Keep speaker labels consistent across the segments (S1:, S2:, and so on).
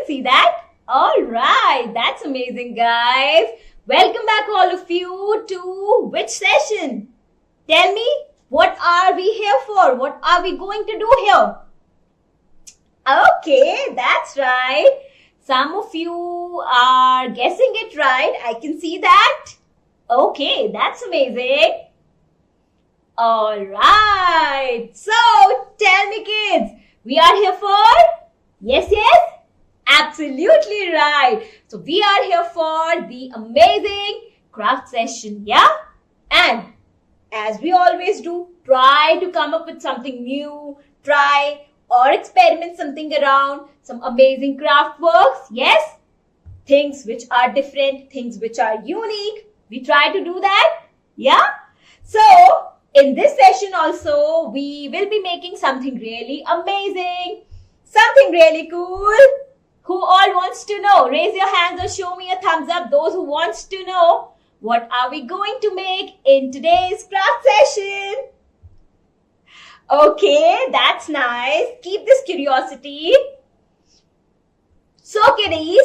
S1: see that? All right, that's amazing, guys. Welcome back, all of you, to which session? Tell me, what are we here for? What are we going to do here? Okay, that's right. Some of you are guessing it right. I can see that. Okay, that's amazing. All right. So, tell me, kids, we are here for? Yes? Absolutely right. So, we are here for the amazing craft session, yeah? And as we always do, try to come up with something new, try or experiment something around, some amazing craft works, yes? Things which are different, things which are unique. We try to do that, yeah? So, in this session also, we will be making something really amazing, something really cool. Who all wants to know? Raise your hands or show me a thumbs up. Those who wants to know, what are we going to make in today's craft session? Okay, that's nice. Keep this curiosity. So, kiddies,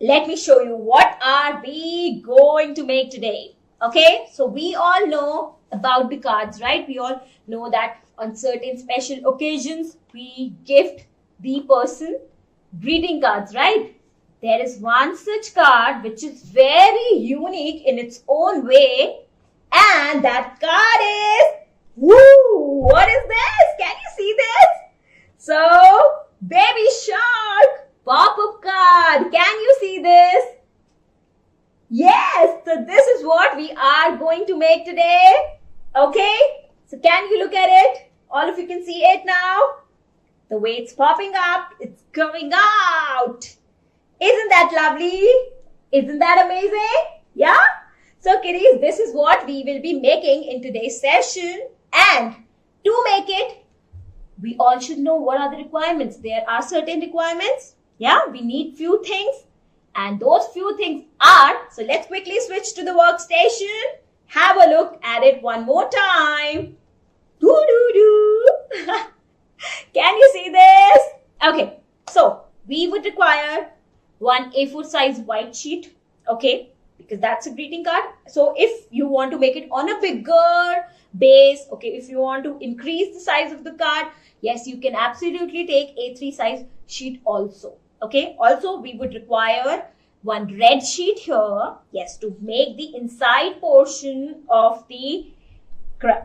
S1: let me show you what are we going to make today. Okay, so we all know about the cards, right? We all know that on certain special occasions, we gift the person greeting cards, right? There is one such card which is very unique in its own way, and that card is, woo, what is this? Can you see this? So, baby shark pop-up card. Can you see this? Yes, so this is what we are going to make today. Okay, so can you look at it? All of you can see it now. The way it's popping up, it's coming out. Isn't that lovely? Isn't that amazing? Yeah? So kiddies, this is what we will be making in today's session. And to make it, we all should know what are the requirements. There are certain requirements. Yeah, we need few things. And those few things are, so let's quickly switch to the workstation. Have a look at it one more time. Can you see this? Okay, so we would require one A4 size white sheet, okay, because that's a greeting card. So if you want to make it on a bigger base, okay, if you want to increase the size of the card, yes, you can absolutely take A3 size sheet also, okay. Also, we would require one red sheet here, yes, to make the inside portion of the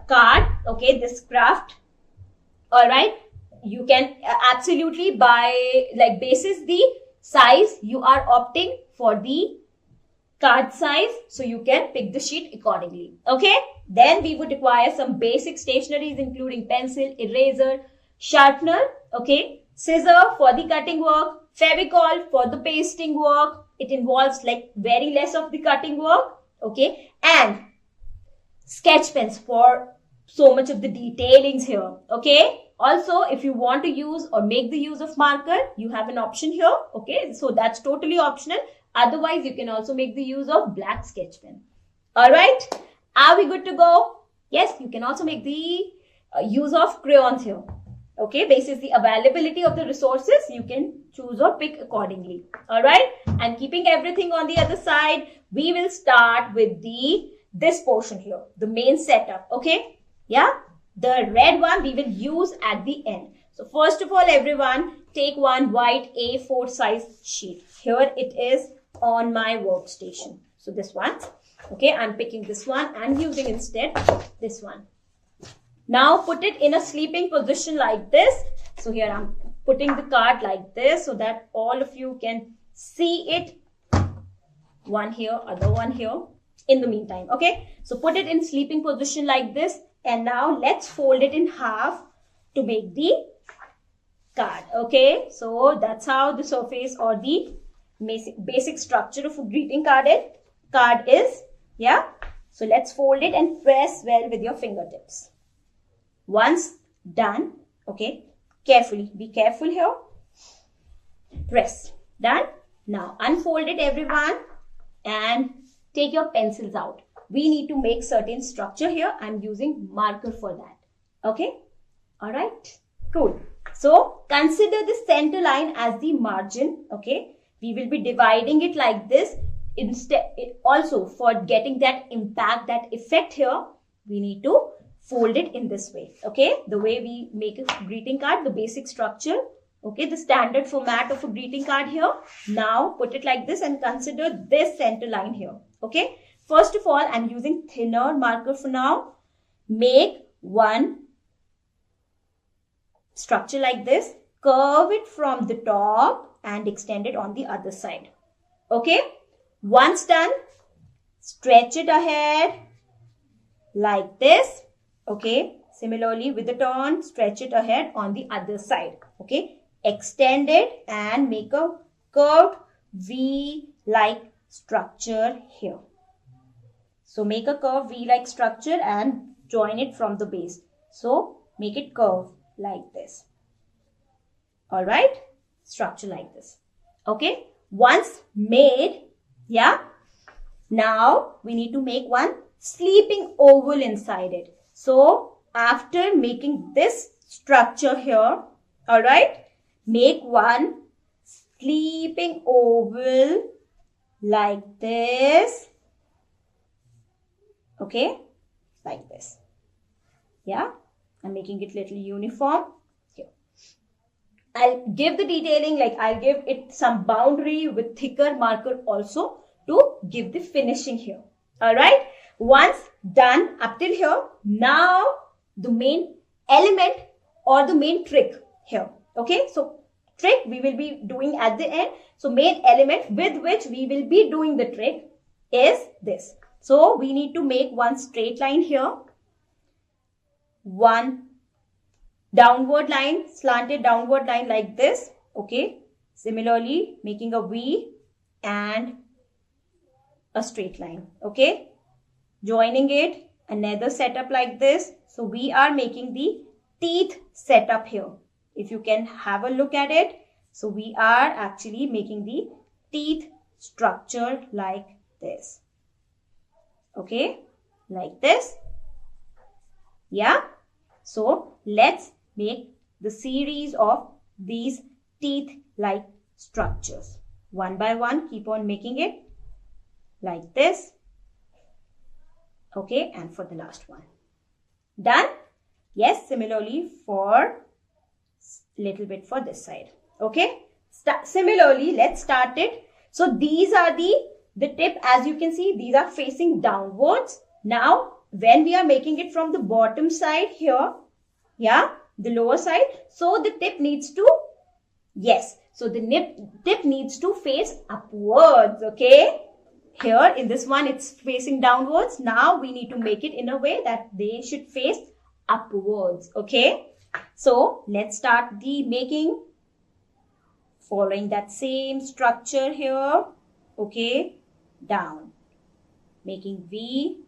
S1: card, okay, this craft. All right, you can absolutely buy, like, basis the size, you are opting for the card size, so you can pick the sheet accordingly, okay. Then we would require some basic stationeries including pencil, eraser, sharpener, okay, scissor for the cutting work, Fevicol for the pasting work. It involves like very less of the cutting work, okay, and sketch pens for so much of the detailings here, okay. Also, if you want to use or make the use of marker, you have an option here, okay. So that's totally optional. Otherwise, you can also make the use of black sketch pen. All right, are we good to go? Yes, you can also make the use of crayons here, okay. Basis the availability of the resources, you can choose or pick accordingly. All right, and keeping everything on the other side, we will start with this portion here, the main setup, okay. Yeah, the red one we will use at the end. So first of all, everyone, take one white A4 size sheet. Here it is on my workstation. So this one, okay, I'm picking this one and using instead this one. Now put it in a sleeping position like this. So here I'm putting the card like this so that all of you can see it. One here, other one here. In the meantime, okay. So put it in sleeping position like this. And now let's fold it in half to make the card, okay. So that's how the surface or the basic structure of a greeting card is, yeah. So let's fold it and press well with your fingertips. Once done, okay, carefully, be careful here. Press, done. Now unfold it, everyone, and take your pencils out. We need to make certain structure here. I'm using marker for that. Okay. All right. Cool. So consider the center line as the margin. Okay, we will be dividing it like this. Instead, also for getting that impact, that effect here, we need to fold it in this way. Okay, the way we make a greeting card, the basic structure. Okay, the standard format of a greeting card here. Now put it like this and consider this center line here. Okay, first of all, I'm using thinner marker for now. Make one structure like this, curve it from the top and extend it on the other side. Okay, once done, stretch it ahead like this. Okay, similarly with the turn, stretch it ahead on the other side. Okay, extend it and make a curved V-like structure here. So make a curved V-like structure and join it from the base. So make it curve like this. All right, structure like this. Okay, once made, yeah, now we need to make one sleeping oval inside it. So after making this structure here, all right, make one sleeping oval like this. Okay, like this. Yeah, I'm making it little uniform here. I'll give the detailing, like I'll give it some boundary with thicker marker also to give the finishing here. All right, once done up till here, now the main element or the main trick here. Okay, so trick we will be doing at the end. So main element with which we will be doing the trick is this. So we need to make one straight line here, one downward line, slanted downward line like this. Okay, similarly making a V and a straight line. Okay, joining it, another setup like this. So we are making the teeth setup here. If you can have a look at it, so we are actually making the teeth structure like this. Okay, like this. Yeah, so let's make the series of these teeth like structures. One by one, keep on making it like this. Okay, and for the last one. Done? Yes, similarly for little bit for this side. Okay, similarly, let's start it. So these are the tip, as you can see, these are facing downwards. Now, when we are making it from the bottom side here, yeah, the lower side, so the tip needs to, yes, so the tip needs to face upwards. Okay, here in this one, it's facing downwards. Now we need to make it in a way that they should face upwards. Okay, so let's start the making following that same structure here. Okay, down, making V,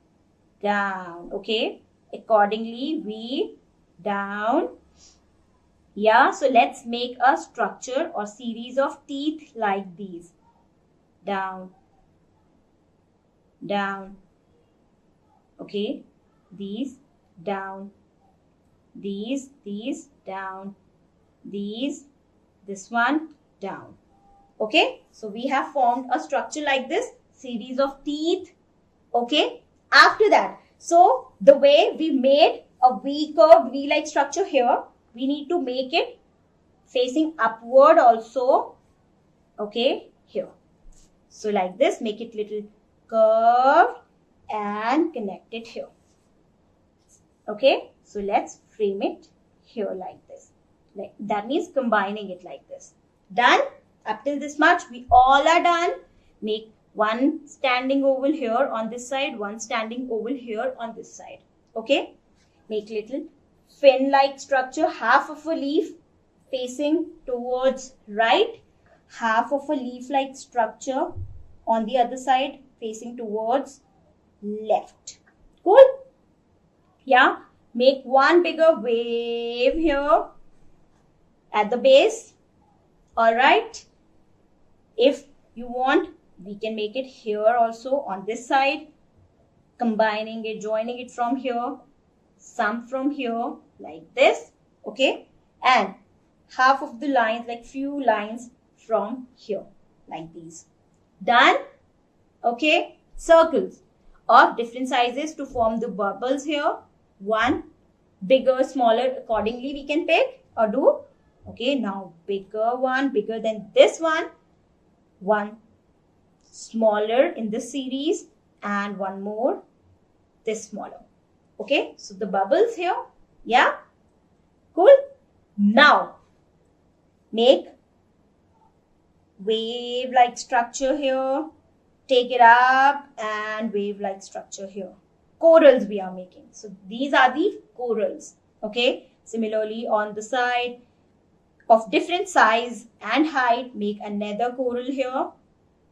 S1: down. Okay, accordingly V, down. Yeah, so let's make a structure or series of teeth like these. Down, down. Okay, these, down. These, down. These, this one, down. Okay, so we have formed a structure like this, series of teeth. Okay, after that, so the way we made a V curved V-like structure here, we need to make it facing upward also. Okay, here. So like this, make it little curved and connect it here. Okay, so let's frame it here like this. Like that means combining it like this. Done? Up till this much, we all are done. Make one standing oval here on this side, one standing oval here on this side. Okay, make little fin-like structure, half of a leaf facing towards right, half of a leaf-like structure on the other side facing towards left. Cool? Yeah, make one bigger wave here at the base. All right, if you want, we can make it here also on this side, combining it, joining it from here, some from here like this. Okay, and half of the lines, like few lines from here, like these. Done? Okay, circles of different sizes to form the bubbles here. One, bigger, smaller, accordingly we can pick or do. Okay, now bigger one, bigger than this one smaller in this series, and one more, this smaller. Okay, so the bubbles here, yeah, cool. Now, make wave-like structure here, take it up and wave-like structure here. Corals we are making. So these are the corals, okay. Similarly, on the side, of different size and height, make another coral here.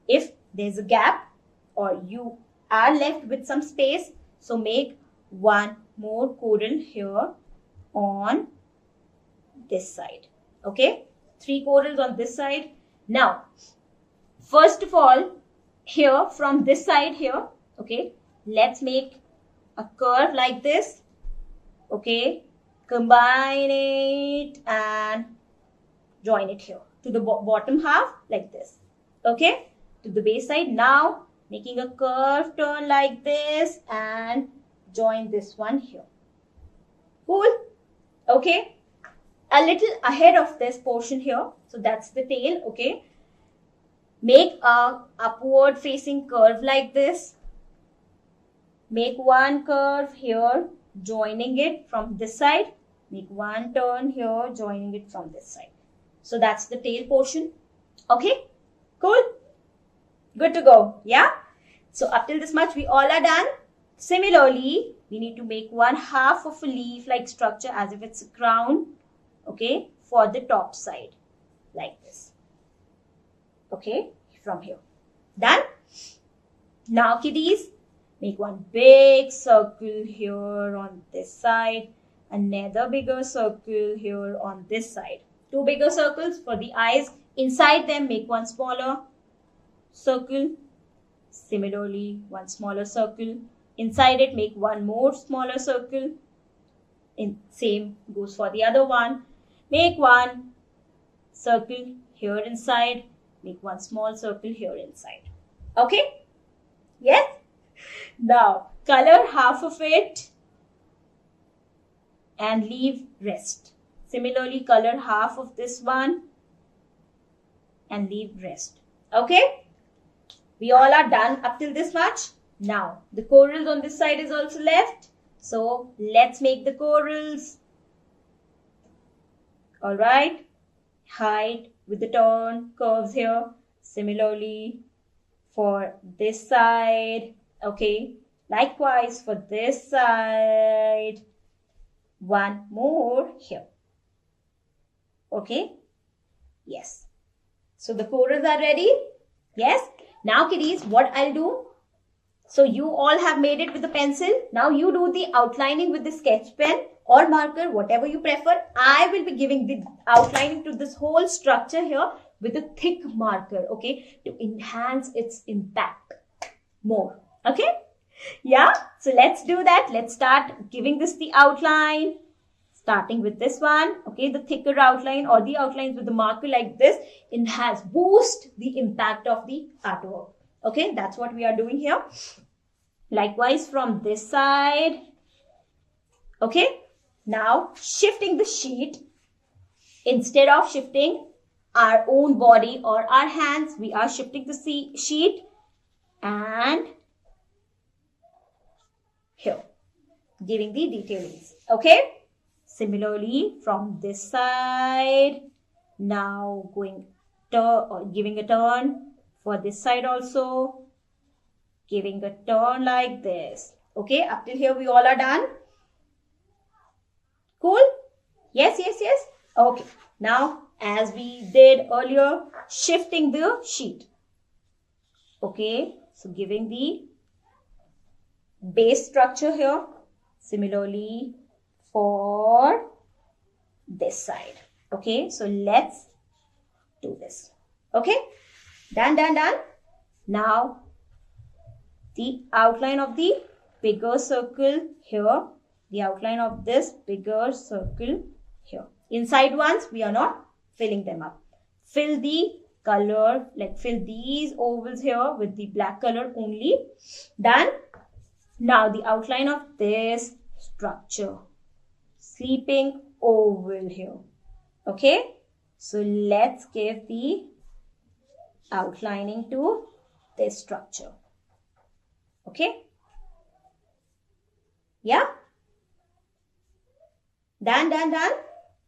S1: If there's a gap or you are left with some space, so make one more coral here on this side. Okay, 3 corals on this side. Now, first of all, here from this side here, okay, let's make a curve like this. Okay, combine it and join it here to the bottom half like this. Okay, to the base side. Now making a curve turn like this and join this one here. Cool. Okay, a little ahead of this portion here, so that's the tail. Okay, make a upward facing curve like this. Make one curve here, joining it from this side. Make one turn here, joining it from this side. So that's the tail portion. Okay, cool, good to go. Yeah, so up till this much we all are done. Similarly, we need to make one half of a leaf like structure as if it's a crown. Okay, for the top side like this. Okay, from here. Done. Now kiddies, make one big circle here on this side, another bigger circle here on this side. 2 bigger circles for the eyes. Inside them, make one smaller circle. Similarly, one smaller circle. Inside it, make one more smaller circle. Same goes for the other one. Make one circle here inside. Make one small circle here inside. Okay? Yes? Now, color half of it and leave rest. Similarly, color half of this one and leave rest. Okay? We all are done up till this much. Now, the corals on this side is also left. So, let's make the corals. Alright. Height with the turn curves here. Similarly, for this side. Okay. Likewise, for this side. One more here. Okay. Yes. So the corals are ready. Yes. Now kiddies, what I'll do. So you all have made it with the pencil. Now you do the outlining with the sketch pen or marker, whatever you prefer. I will be giving the outlining to this whole structure here with a thick marker. Okay. To enhance its impact more. Okay. Yeah. So let's do that. Let's start giving this the outline. Starting with this one, okay, the thicker outline or the outlines with the marker like this, enhance, boost the impact of the artwork. Okay, that's what we are doing here. Likewise from this side. Okay, now shifting the sheet. Instead of shifting our own body or our hands, we are shifting the sheet and here, giving the detailings. Okay. Similarly, from this side, now going giving a turn for this side also, giving a turn like this. Okay, up till here we all are done. Cool? Yes, yes, yes. Okay, now as we did earlier, shifting the sheet. Okay, so giving the base structure here. Similarly, for this side. Okay, so let's do this. Okay, done, done, done. Now, the outline of the bigger circle here, the outline of this bigger circle here. Inside ones we are not filling them up. Fill the color, like fill these ovals here with the black color only. Done. Now the outline of this structure. Sleeping oval here. Okay. So let's give the outlining to this structure. Okay. Yeah. Done.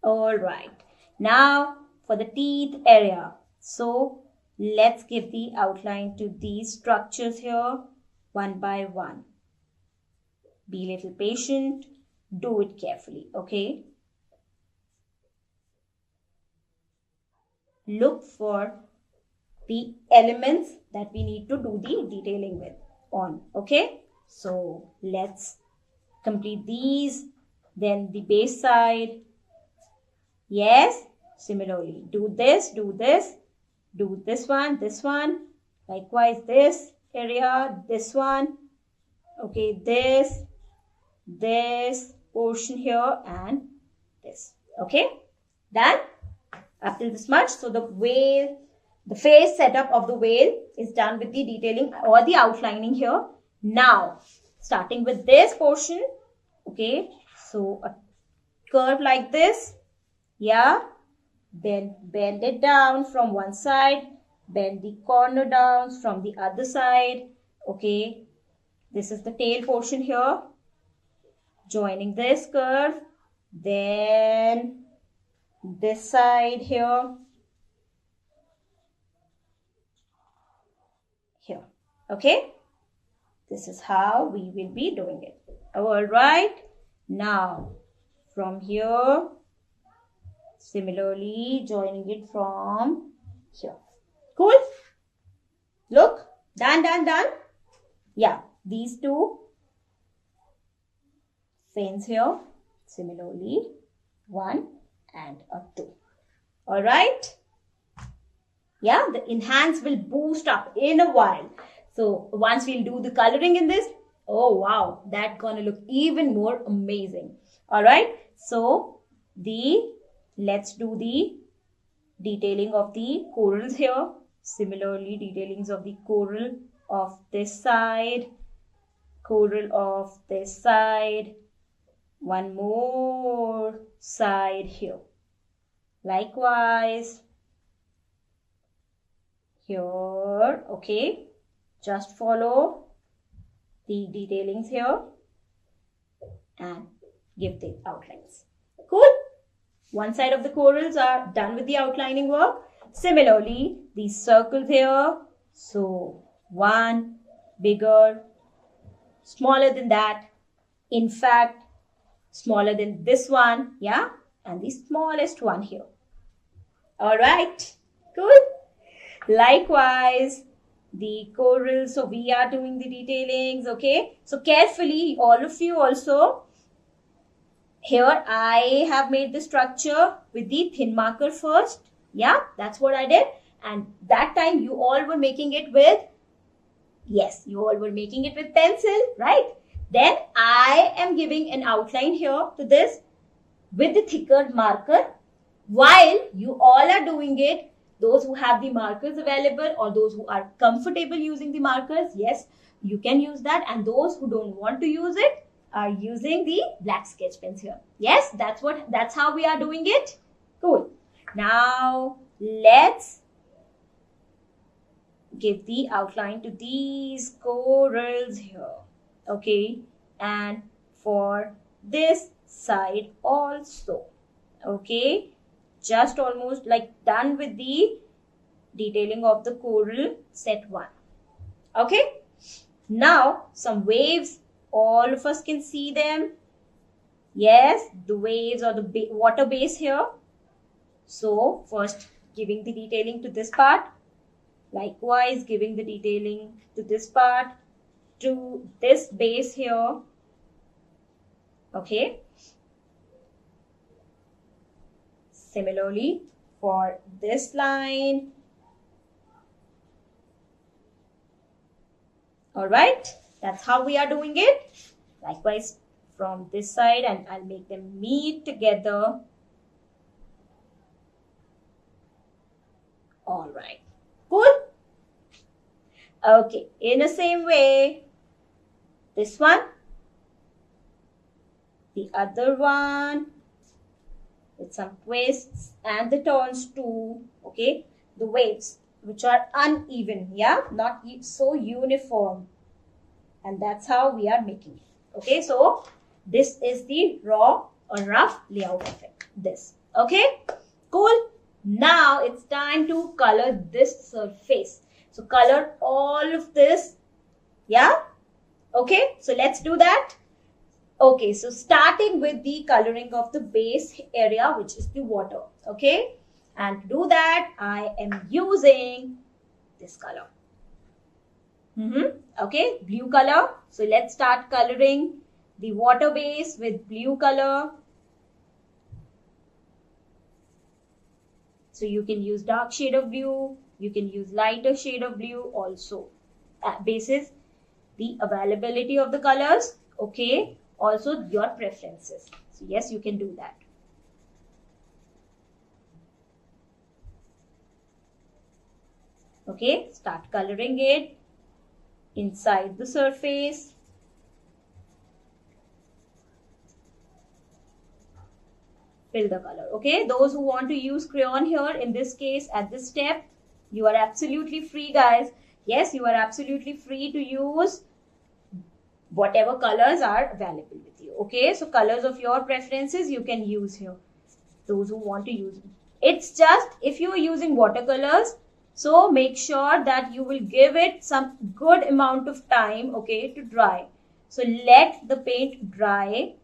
S1: All right. Now for the teeth area. So let's give the outline to these structures here one by one. Be a little patient. Do it carefully. Okay. Look for the elements that we need to do the detailing with on. Okay. So let's complete these. Then the base side. Yes. Similarly, do this, do this one. Likewise, this area, this one. Okay, this portion here and this. Okay, done up till this much. So the whale, the face setup of the whale is done with the detailing or the outlining here. Now, starting with this portion. Okay, so a curve like this. Yeah. Then bend it down from one side, bend the corner down from the other side. Okay, this is the tail portion here, joining this curve, then this side here, okay. This is how we will be doing it. All right, now from here, similarly, joining it from here. Cool? Look, done. Yeah, these two fins here. Similarly, 1 and a 2. All right? Yeah, the enhance will boost up in a while. So once we'll do the coloring in this, oh wow, that's gonna look even more amazing. All right? So let's do the detailing of the corals here. Similarly, detailings of the coral of this side, coral of this side, one more side here. Likewise, here, okay. Just follow the detailings here and give the outlines. Cool? One side of the corals are done with the outlining work. Similarly, these circles here. So, one bigger, smaller than that. In fact, smaller than this one. Yeah. And the smallest one here. All right. Cool. Likewise, the corals. So, we are doing the detailings. Okay. So, carefully, all of you also. Here I have made the structure with the thin marker first. Yeah, that's what I did. And that time you all were making it with, yes, you all were making it with pencil, right? Then I am giving an outline here to this with the thicker marker. While you all are doing it, those who have the markers available or those who are comfortable using the markers, yes, you can use that. And those who don't want to use it, are using the black sketch pens here. Yes, that's how we are doing it. Cool. Now let's give the outline to these corals here. Okay, and for this side also. Okay, just almost like done with the detailing of the coral set 1. Okay, now some waves. All of us can see them. Yes, the waves or the water base here. So, first giving the detailing to this part. Likewise, giving the detailing to this part, to this base here. Okay. Similarly, for this line. All right. That's how we are doing it. Likewise, from this side, and I'll make them meet together. All right. Cool? Okay. In the same way, this one, the other one, with some twists and the turns too. Okay. The waves, which are uneven. Yeah. Not so uniform. And that's how we are making it. Okay. So, this is the raw or rough layout of it. This. Okay. Cool. Now it's time to color this surface. So color all of this. Yeah. Okay. So let's do that. Okay. So starting with the coloring of the base area, which is the water. Okay. And to do that, I am using this color. Okay. Blue color. So let's start coloring the water base with blue color. So you can use dark shade of blue, you can use lighter shade of blue also. Basis the availability of the colors, okay, also your preferences. So yes, you can do that. Okay, start coloring it inside the surface. Fill the color. Okay, those who want to use crayon here, in this case, at this step, you are absolutely free, guys. Yes, you are absolutely free to use whatever colors are available with you. Okay, so colors of your preferences you can use here. Those who want to use it. It's just if you are using watercolors, so make sure that you will give it some good amount of time, okay, to dry. So let the paint dry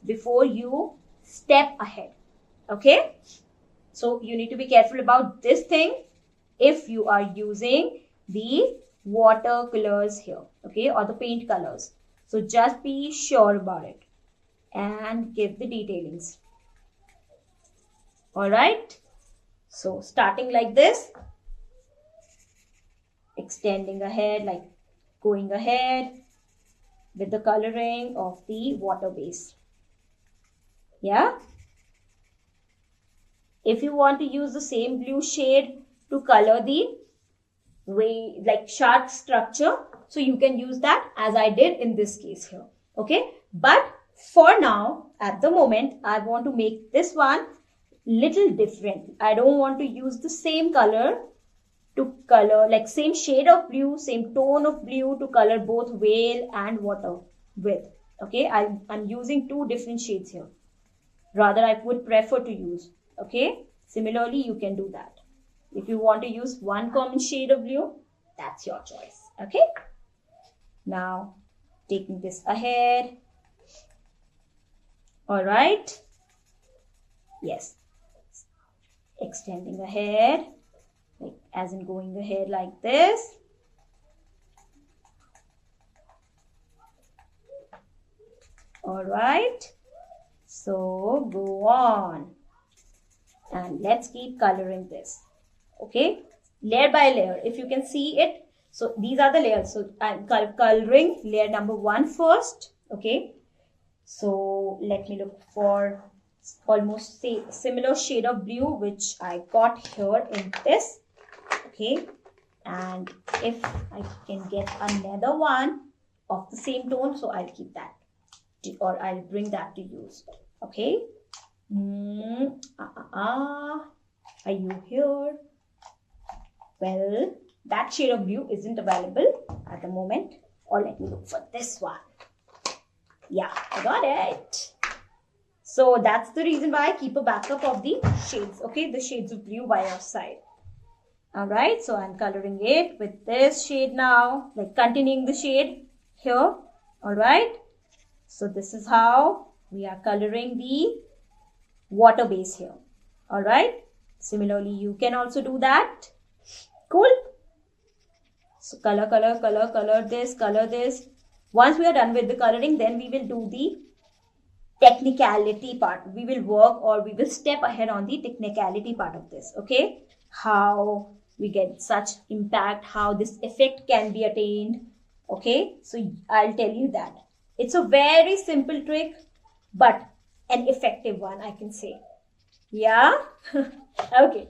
S1: before you step ahead. Okay, so you need to be careful about this thing if you are using the watercolors here, okay, or the paint colors. So just be sure about it and give the detailings. All right, so starting like this, extending ahead, like going ahead with the coloring of the water base. Yeah. If you want to use the same blue shade to color the way, like shark structure, so you can use that as I did in this case here. Okay. But for now, at the moment, I want to make this one little different. I don't want to use the same color to color, like same shade of blue, same tone of blue to color both whale and water with. Okay. I'm using two different shades here. Rather, I would prefer to use. Okay. Similarly, you can do that. If you want to use one common shade of blue, that's your choice. Okay. Now, taking this ahead. All right. Yes. Extending ahead, like as in going ahead like this. All right. So go on and let's keep coloring this. Okay, layer by layer, if you can see it. So these are the layers. So I'm coloring layer number 1 first. Okay, so let me look for almost similar shade of blue which I got here in this. Okay, and if I can get another one of the same tone, so I'll keep that, or I'll bring that to use. Okay. Are you here? Well, that shade of blue isn't available at the moment. Or let me look for this one. Yeah, I got it. So that's the reason why I keep a backup of the shades. Okay, the shades of blue by your side. Alright, so I'm coloring it with this shade now. Like continuing the shade here. Alright. So this is how we are coloring the water base here. Alright. Similarly, you can also do that. Cool. So color this. Once we are done with the coloring, then we will do the technicality part. We will work, or we will step ahead on the technicality part of this. Okay. How we get such impact, how this effect can be attained. Okay. So I'll tell you that. It's a very simple trick, but an effective one, I can say. Yeah. Okay.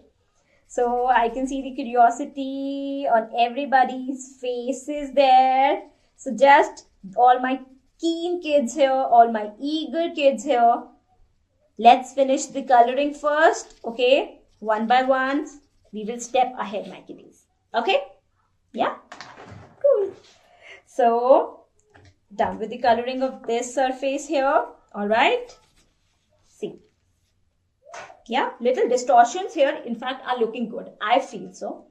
S1: So I can see the curiosity on everybody's faces there. So just all my keen kids here, all my eager kids here. Let's finish the coloring first. Okay, one by one. We will step ahead, my kiddies. Okay? Yeah? Cool. So, done with the coloring of this surface here. Alright? See. Yeah, little distortions here, in fact, are looking good. I feel so.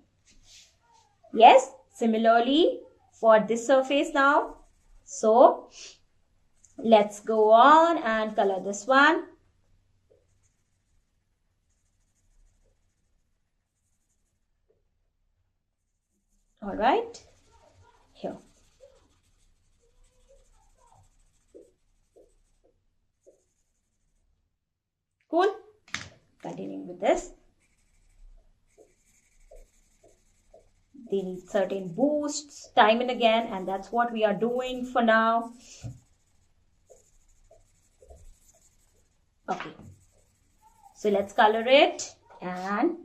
S1: Yes, similarly for this surface now. So, let's go on and color this one. All right, here. Cool. Continuing with this. They need certain boosts time and again, and that's what we are doing for now. Okay. So let's color it. And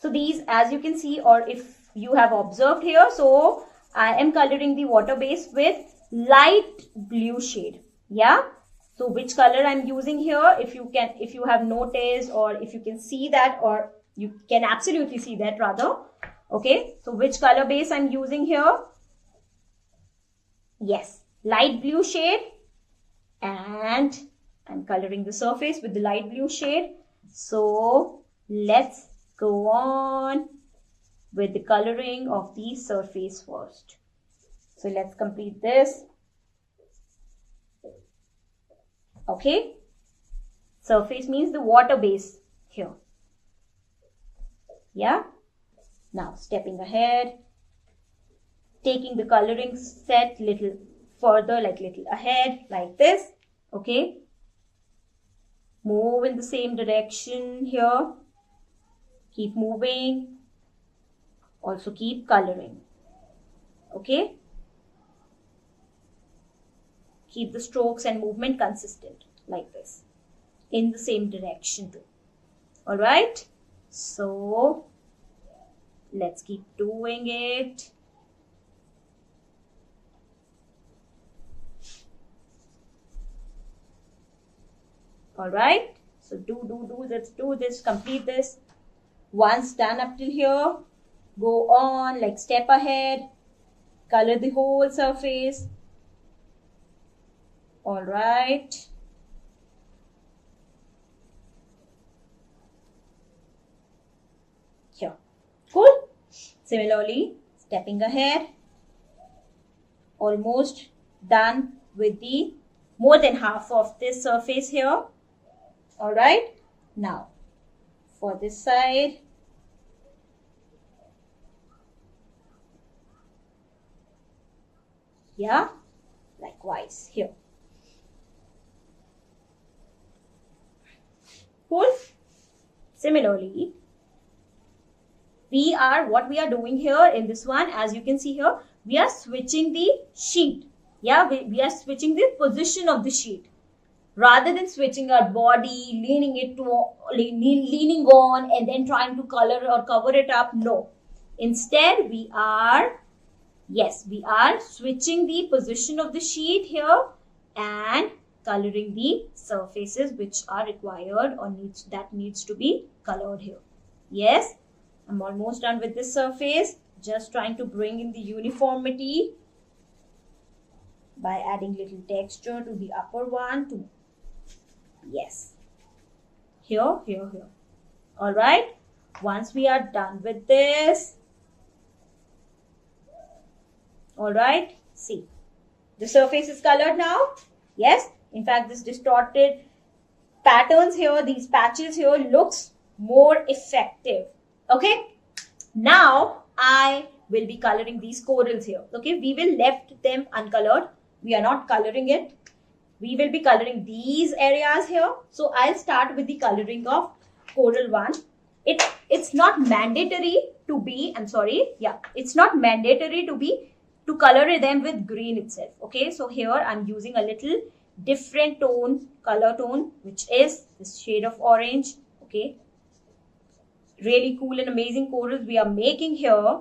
S1: so these, as you can see, or if you have observed here, so I am coloring the water base with light blue shade. Yeah. So which color I'm using here, if you have noticed, or if you can see that, or you can absolutely see that rather. Okay. So which color base I'm using here? Yes, light blue shade. And I'm coloring the surface with the light blue shade. So let's go on with the coloring of the surface first. So let's complete this. Okay. Surface means the water base here. Yeah. Now stepping ahead, taking the coloring set little further, like little ahead, like this. Okay. Move in the same direction here. Keep moving. Also keep coloring. Okay. Keep the strokes and movement consistent like this in the same direction too. All right. So let's keep doing it. All right. So let's do this, complete this. Once done up till here, go on, like step ahead, color the whole surface. All right. Here. Cool. Similarly, stepping ahead, almost done with the more than half of this surface here. All right. Now, for this side, yeah, likewise here. Cool. Similarly, what we are doing here in this one, as you can see here, we are switching the sheet. Yeah, we are switching the position of the sheet. Rather than switching our body, leaning on and then trying to color or cover it up. No. Instead, we are switching the position of the sheet here and coloring the surfaces which are required or needs to be colored here. Yes, I'm almost done with this surface. Just trying to bring in the uniformity by adding little texture to the upper one too. Yes. Here. All right. Once we are done with this, all right, see, the surface is colored now. Yes. In fact, this distorted patterns here, these patches here looks more effective. Okay. Now I will be coloring these corals here. Okay. We will left them uncolored. We are not coloring it. We will be coloring these areas here. So I'll start with the coloring of coral one. It's not mandatory to be, it's not mandatory to color them with green itself. Okay, so here I'm using a little different color tone, which is this shade of orange. Okay, really cool and amazing corals we are making here.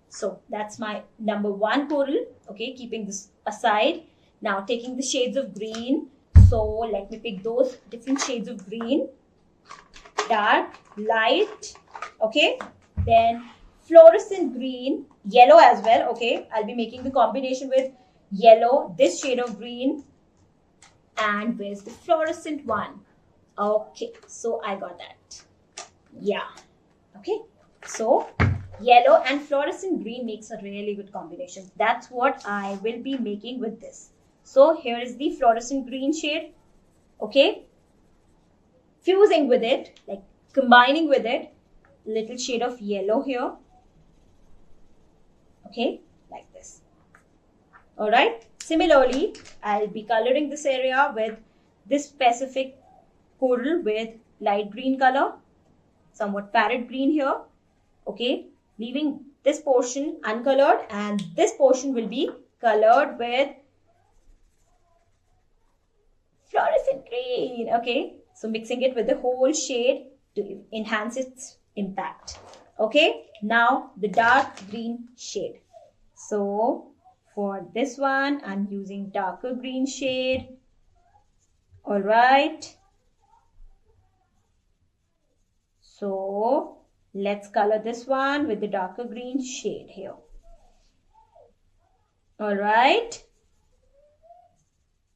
S1: So that's my number 1 coral. Okay, keeping this aside. Now taking the shades of green. So let me pick those different shades of green. Dark, light, okay. Then fluorescent green, yellow as well, okay. I'll be making the combination with yellow, this shade of green. And where's the fluorescent one? Okay, so I got that. Yeah, okay. So yellow and fluorescent green makes a really good combination. That's what I will be making with this. So here is the fluorescent green shade, okay. Fusing with it, like combining with it, little shade of yellow here, okay, like this. All right. Similarly, I'll be coloring this area with this specific coral with light green color, somewhat parrot green here, okay, leaving this portion uncolored, and this portion will be colored with fluorescent green, okay. So mixing it with the whole shade to enhance its impact. Okay, now the dark green shade. So for this one, I'm using darker green shade. All right. So let's color this one with the darker green shade here. All right.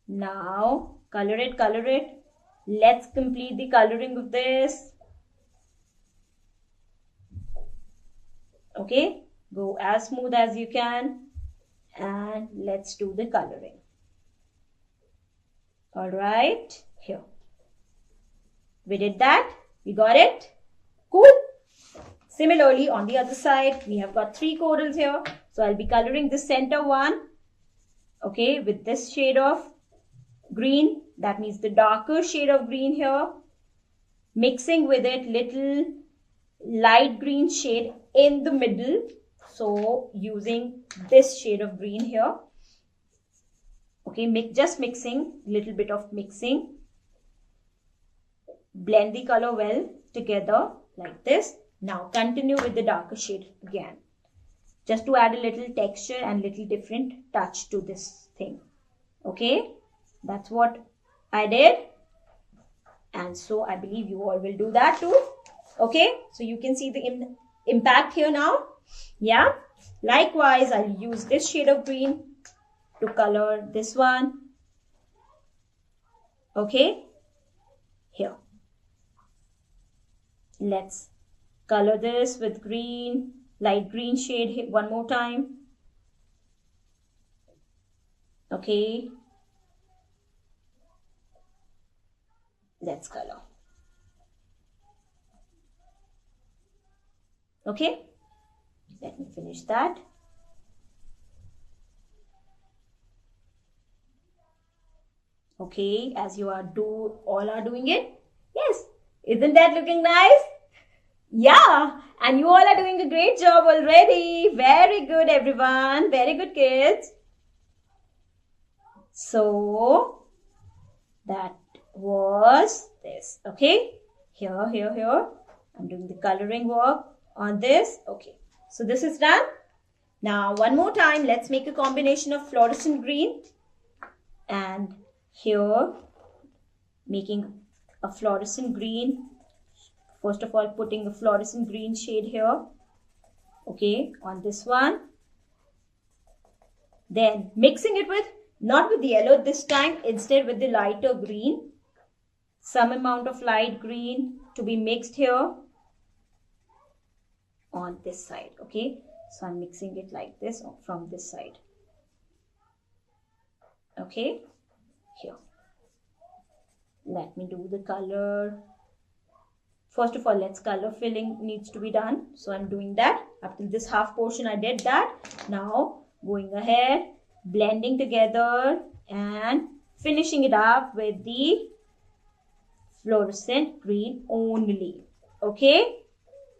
S1: Now color it, color it. Let's complete the coloring of this. Okay, go as smooth as you can and let's do the coloring. All right, here. We did that. We got it. Cool. Similarly, on the other side, we have got 3 corals here. So I'll be coloring the center one, okay, with this shade of green. That means the darker shade of green here. Mixing with it little light green shade in the middle. So using this shade of green here. Okay, just mixing, little bit of mixing. Blend the color well together like this. Now continue with the darker shade again. Just to add a little texture and little different touch to this thing. Okay, that's what I did. And so I believe you all will do that too. Okay, so you can see the impact here now. Yeah, likewise, I'll use this shade of green to color this one. Okay, here. Let's color this with green, light green shade one more time. Okay. Let's color. Okay. Let me finish that. Okay, as you are all are doing it. Yes. Isn't that looking nice? Yeah, and you all are doing a great job already. Very good, everyone. Very good, kids. So, that was this. Okay, here. I'm doing the coloring work on this. Okay, so this is done. Now, one more time, let's make a combination of fluorescent green. And here, making a fluorescent green. First of all, putting a fluorescent green shade here. Okay, on this one. Then mixing it with, not with the yellow this time, instead with the lighter green. Some amount of light green to be mixed here on this side. Okay, so I'm mixing it like this from this side. Okay, here. Let me do the color. First of all, let's color filling needs to be done. So I'm doing that. Up till this half portion, I did that. Now, going ahead, blending together and finishing it up with the fluorescent green only. Okay?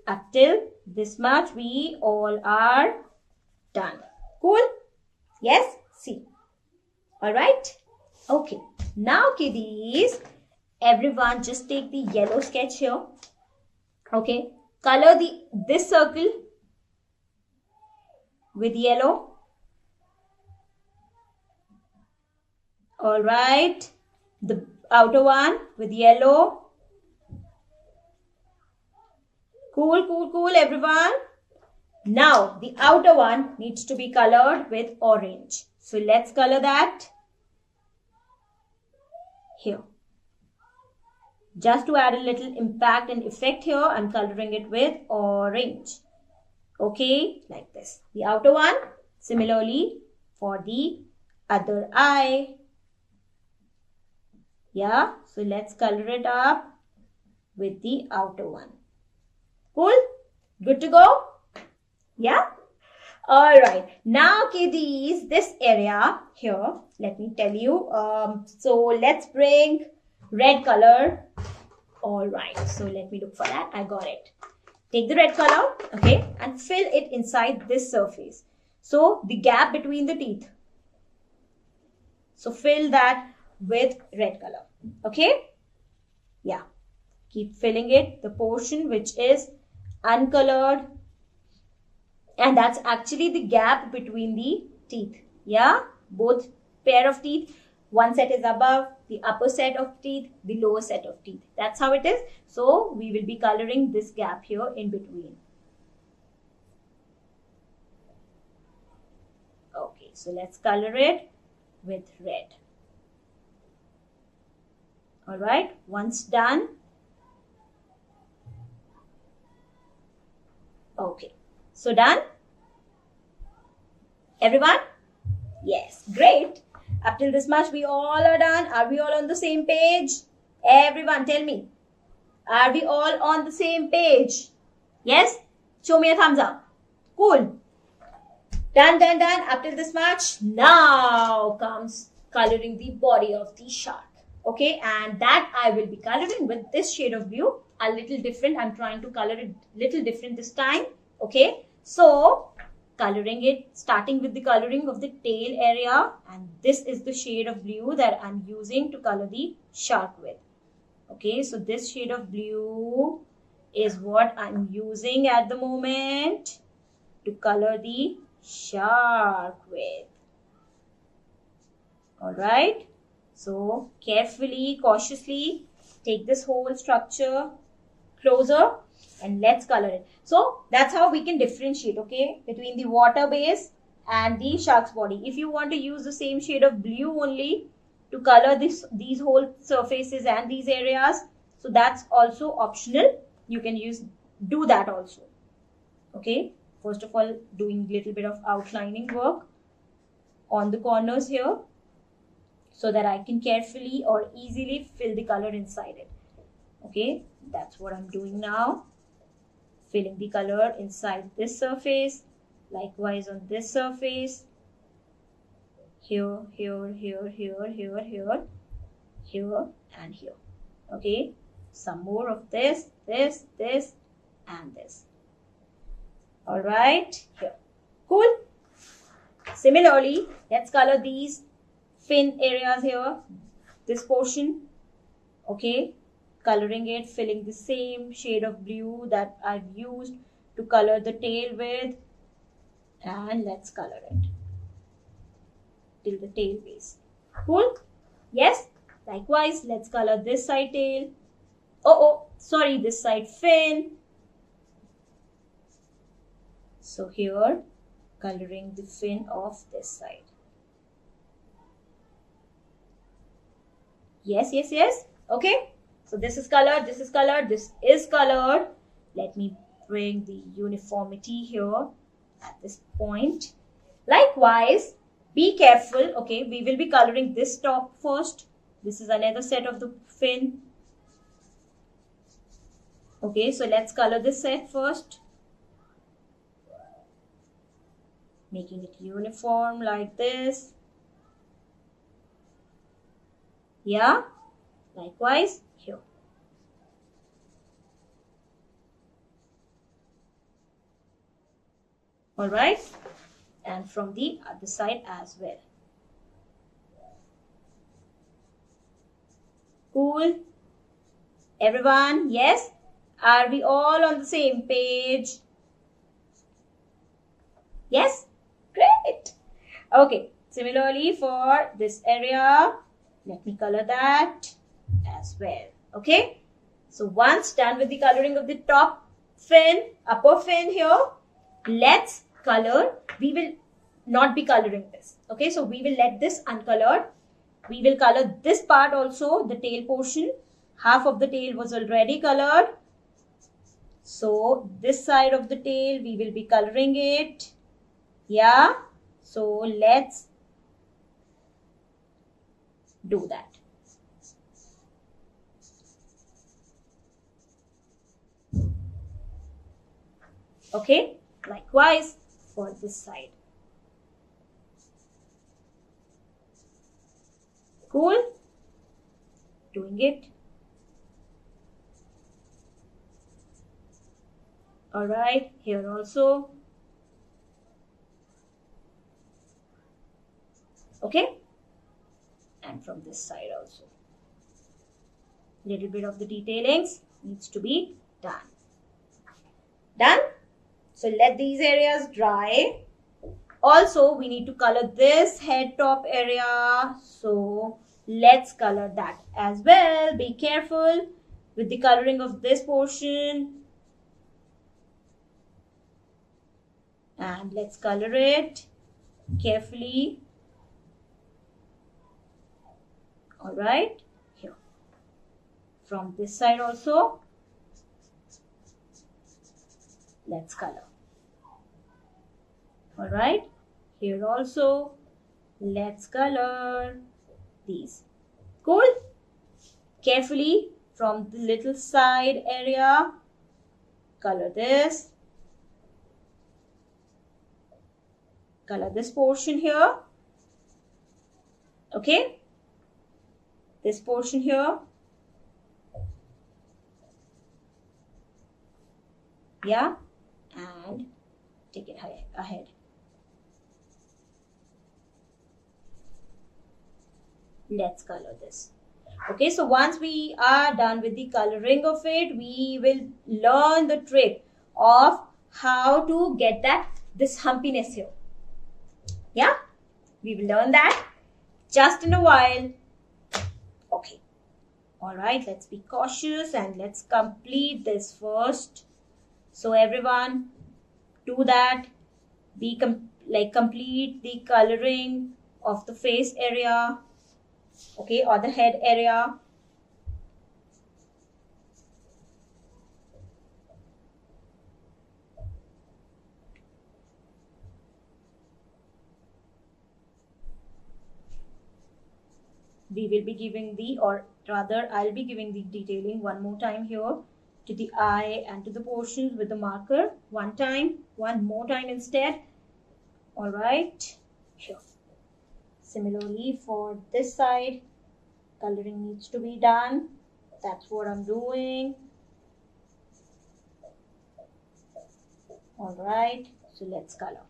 S1: Up till this much, we all are done. Cool? Yes? See. Alright? Okay. Now, kiddies, everyone just take the yellow sketch here. Okay, color this circle with yellow. All right, the outer one with yellow. Cool, cool, cool, everyone. Now, the outer one needs to be colored with orange. So, let's color that here. Just to add a little impact and effect here, I'm coloring it with orange. Okay, like this. The outer one, similarly for the other eye. Yeah, so let's color it up with the outer one. Cool? Good to go? Yeah? Alright, now kiddies, this area here, let me tell you. So let's bring red color. Alright, so let me look for that. I got it. Take the red color, okay, and fill it inside this surface. So the gap between the teeth. So fill that with red color, okay? Yeah, keep filling it, the portion which is uncolored. And that's actually the gap between the teeth. Yeah, both pair of teeth. One set is above, the upper set of teeth, the lower set of teeth. That's how it is. So we will be coloring this gap here in between. Okay, so let's color it with red. All right, once done. Okay, so done? Everyone? Yes, great. Up till this much, we all are done. Are we all on the same page? Everyone, tell me. Are we all on the same page? Yes? Show me a thumbs up. Cool. Done, done, done. Up till this much. Now comes coloring the body of the shark. Okay, and that I will be coloring with this shade of blue. A little different. I'm trying to color it little different this time. Okay, so coloring it, starting with the coloring of the tail area, and this is the shade of blue that I'm using to color the shark with. Okay, so this shade of blue is what I'm using at the moment to color the shark with. All right, so carefully, cautiously take this whole structure closer and let's color it. So that's how we can differentiate, okay, between the water base and the shark's body. If you want to use the same shade of blue only to color these whole surfaces and these areas, so that's also optional. You can do that also. Okay, first of all, doing little bit of outlining work on the corners here so that I can carefully or easily fill the color inside it. Okay, that's what I'm doing now. Filling the color inside this surface, likewise on this surface, here, here, here, here, here, here, here, and here. Okay, some more of this, this, this, and this. All right, here. Cool. Similarly, let's color these fin areas here, this portion. Okay, coloring it, filling the same shade of blue that I've used to color the tail with, and let's color it till the tail base. Cool? Yes? Likewise, let's color this side tail. Sorry, this side fin. So here, coloring the fin of this side. Yes, yes, yes. Okay. So this is colored, this is colored, this is colored. Let me bring the uniformity here at this point. Likewise, be careful. Okay, we will be coloring this top first. This is another set of the fin. Okay, so let's color this set first. Making it uniform like this. Yeah, likewise here. All right, and from the other side as well. Cool. Everyone, yes? Are we all on the same page? Yes? Great. Okay. Similarly for this area, let me color that as well. Okay. So once done with the coloring of the top fin, upper fin here, let's color. We will not be coloring this. Okay. So we will let this uncolored. We will color this part also, the tail portion. Half of the tail was already colored. So this side of the tail, we will be coloring it. Yeah. So let's do that. Okay. Likewise for this side. Cool. Doing it. All right. Here also. Okay. And from this side also. Little bit of the detailings needs to be done. Done? So let these areas dry. Also, we need to color this head top area. So let's color that as well. Be careful with the coloring of this portion. And let's color it carefully. All right, here. From this side also, let's color. All right, here also, let's color these. Cool. Carefully from the little side area, color this. Color this portion here. Okay. This portion here. Yeah. And take it ahead. Let's color this. Okay, so once we are done with the coloring of it, we will learn the trick of how to get this humpiness here. Yeah, we will learn that just in a while. Okay. All right, let's be cautious and let's complete this first. So everyone, do that. Complete the coloring of the face area. Okay, or the head area. We will be giving I'll be giving the detailing one more time here to the eye and to the portions with the marker. One more time instead. All right, here. Similarly for this side, coloring needs to be done. That's what I'm doing. All right, so let's color.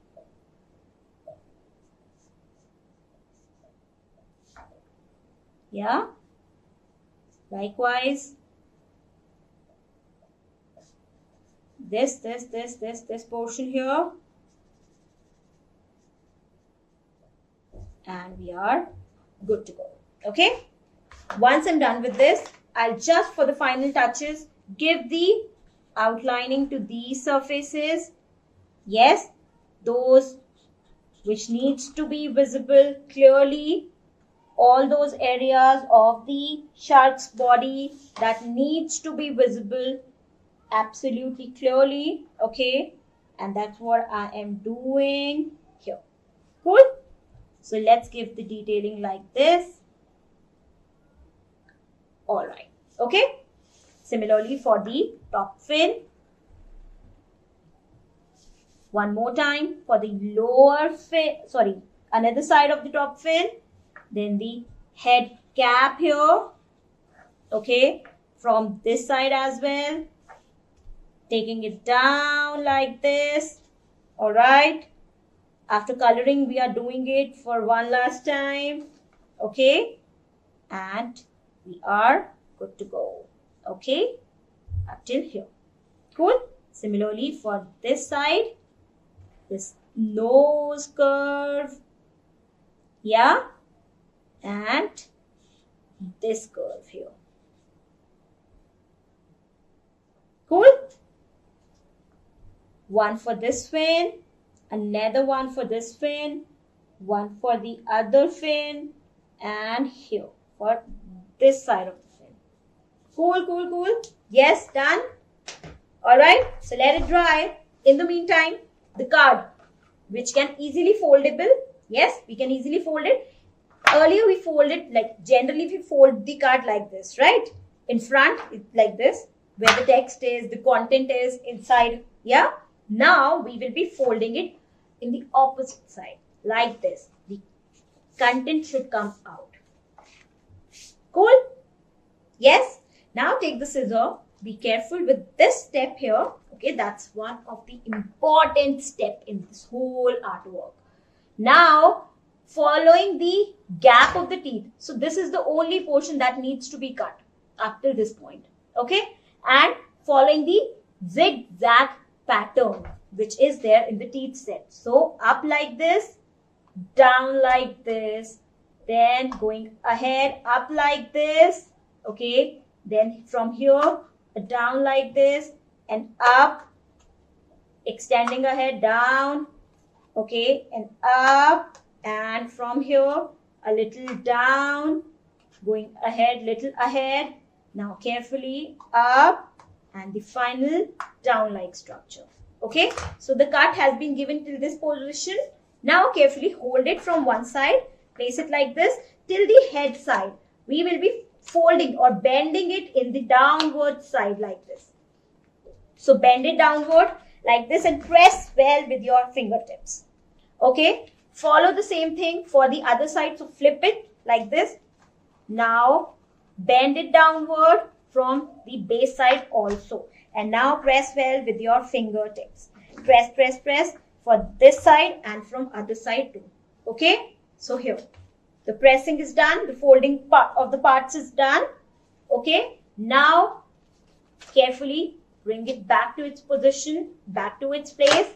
S1: Yeah, likewise, this portion here, and we are good to go. Okay, once I'm done with this, I'll just for the final touches give the outlining to these surfaces. Yes, those which needs to be visible clearly. All those areas of the shark's body that needs to be visible absolutely clearly. Okay, and that's what I am doing here. Cool. So let's give the detailing like this. All right. Okay. Similarly for the top fin. One more time for the lower fin. Sorry, another side of the top fin. Then the head cap here. Okay, from this side as well. Taking it down like this. All right. After coloring, we are doing it for one last time. Okay. And we are good to go. Okay. Up till here. Cool. Similarly for this side, this nose curve, yeah, and this curve here. Cool. One for this fin, another one for this fin, one for the other fin, and here for this side of the fin. Cool, cool, cool. Yes, done. Alright, so let it dry. In the meantime, the card, which can easily foldable. Yes, we can easily fold it. Earlier we folded, like generally we fold the card like this, right? In front, it's like this, where the text is, the content is inside, yeah? Now we will be folding it in the opposite side, like this. The content should come out. Cool? Yes? Now take the scissor. Be careful with this step here. Okay, that's one of the important step in this whole artwork. Now, following the gap of the teeth. So this is the only portion that needs to be cut up till this point. Okay, and following the zigzag pattern which is there in the teeth set. So up like this, down like this, then going ahead up like this. Okay, then from here down like this and up, extending ahead down, okay, and up, and from here a little down, going ahead, little ahead. Now carefully up, and the final down like structure. Okay, so the cut has been given till this position. Now carefully hold it from one side, place it like this till the head side. We will be folding or bending it in the downward side like this. So bend it downward like this and press well with your fingertips. Okay, follow the same thing for the other side. So flip it like this. Now bend it downward from the base side also. And now press well with your fingertips. Press, press, press for this side and from other side too. Okay, so here the pressing is done, the folding part of the parts is done. Okay, now carefully bring it back to its position, back to its place,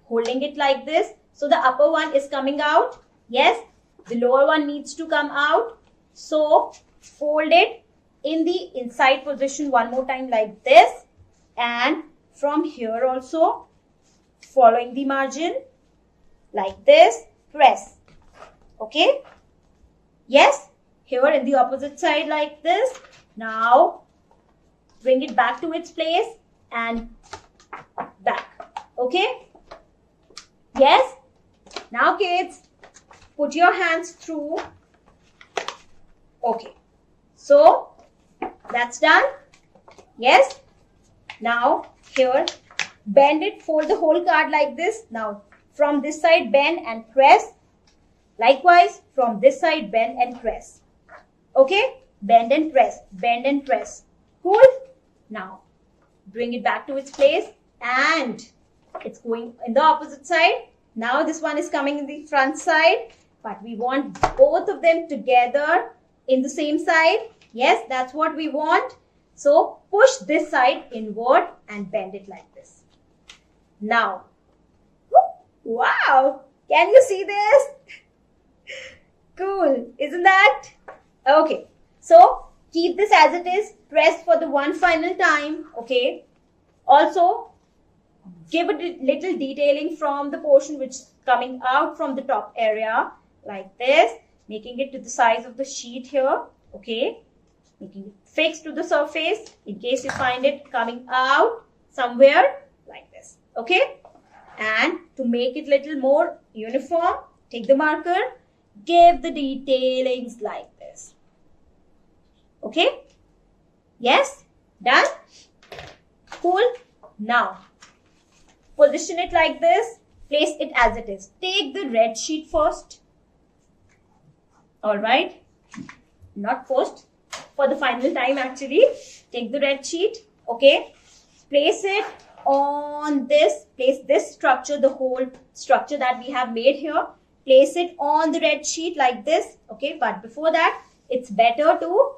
S1: holding it like this. So the upper one is coming out. Yes, the lower one needs to come out. So fold it in the inside position one more time like this, and from here also following the margin like this, press. Okay, yes, here in the opposite side like this. Now bring it back to its place and back. Okay, yes. Now kids, put your hands through. Okay, so that's done. Yes, now here bend it, fold the whole card like this. Now from this side bend and press. Likewise from this side bend and press. Okay, bend and press, bend and press. Cool. Now bring it back to its place and it's going in the opposite side. Now this one is coming in the front side, but we want both of them together in the same side. Yes, that's what we want. So push this side inward and bend it like this. Now, wow, can you see this? Cool, isn't that? Okay, so keep this as it is. Press for the one final time. Okay, also give a little detailing from the portion which is coming out from the top area like this, making it to the size of the sheet here. Okay, making it fixed to the surface in case you find it coming out somewhere like this. Okay, and to make it little more uniform, take the marker, give the detailings like this. Okay, yes, done. Cool. Now position it like this, place it as it is. Take the red sheet first. All right, not first, for the final time actually. Take the red sheet. Okay, place it on this, place this structure, the whole structure that we have made here, place it on the red sheet like this. Okay, but before that it's better to,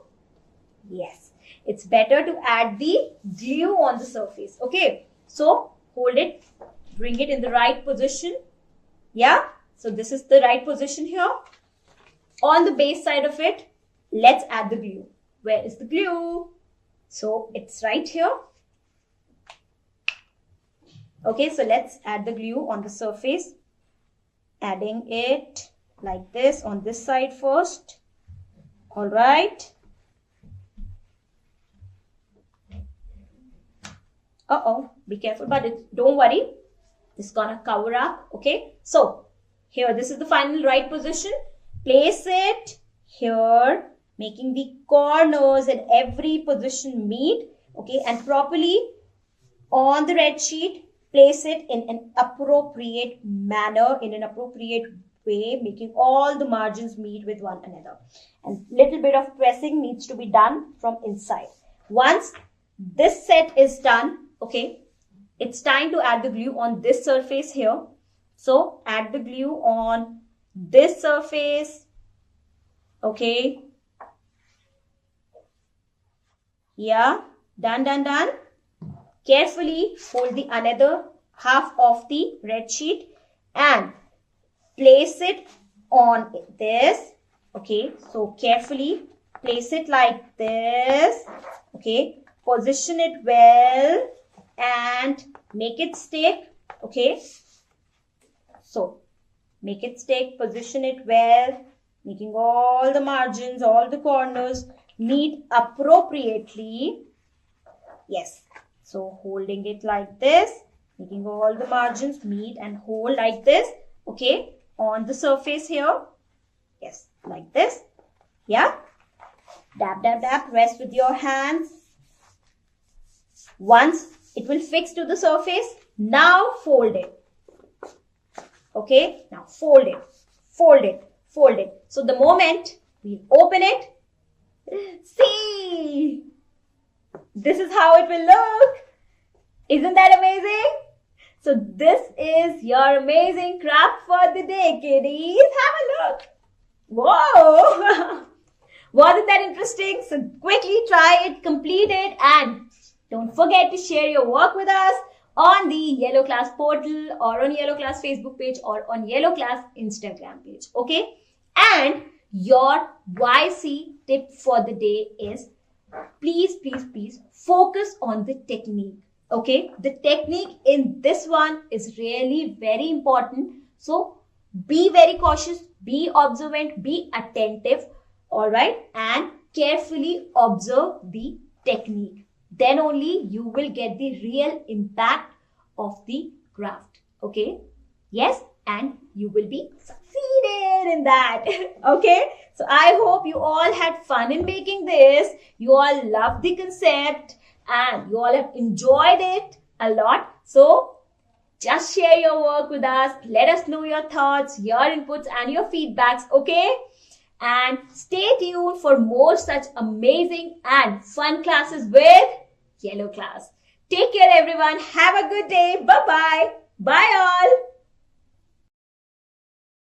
S1: yes, it's better to add the glue on the surface. Okay, so hold it, bring it in the right position. Yeah, so this is the right position here. On the base side of it, let's add the glue. Where is the glue? So it's right here. Okay, so let's add the glue on the surface. Adding it like this on this side first. All right. Be careful, but don't worry. It's gonna cover up. Okay, so here, this is the final right position. Place it here, making the corners in every position meet. Okay, and properly on the red sheet, place it in an appropriate manner, in an appropriate way, making all the margins meet with one another. And little bit of pressing needs to be done from inside. Once this set is done, okay, it's time to add the glue on this surface here. So add the glue on this surface. Okay. Yeah, done. Carefully hold the another half of the red sheet and place it on this. Okay, so carefully place it like this. Okay, position it well and make it stick. Okay, so make it stick, position it well, making all the margins, all the corners meet appropriately. Yes, so holding it like this, making all the margins meet and hold like this. Okay, on the surface here. Yes, like this. Yeah, dab, rest with your hands. Once it will fix to the surface, now fold it. Okay, now fold it. So the moment we open it, see, this is how it will look. Isn't that amazing? So this is your amazing craft for the day, kiddies. Have a look. Whoa! Wasn't that interesting? So quickly try it, complete it, and don't forget to share your work with us on the Yellow Class portal or on Yellow Class Facebook page or on Yellow Class Instagram page. Okay? And your YC tip for the day is please focus on the technique. Okay? The technique in this one is really very important. So be very cautious, be observant, be attentive. Alright? And carefully observe the technique. Then only you will get the real impact of the craft. Okay? Yes? And you will be succeeded in that. Okay? So I hope you all had fun in making this. You all loved the concept and you all have enjoyed it a lot. So just share your work with us. Let us know your thoughts, your inputs and your feedbacks. Okay? And stay tuned for more such amazing and fun classes with Yellow Class. Take care everyone. Have a good day. Bye-bye. Bye all.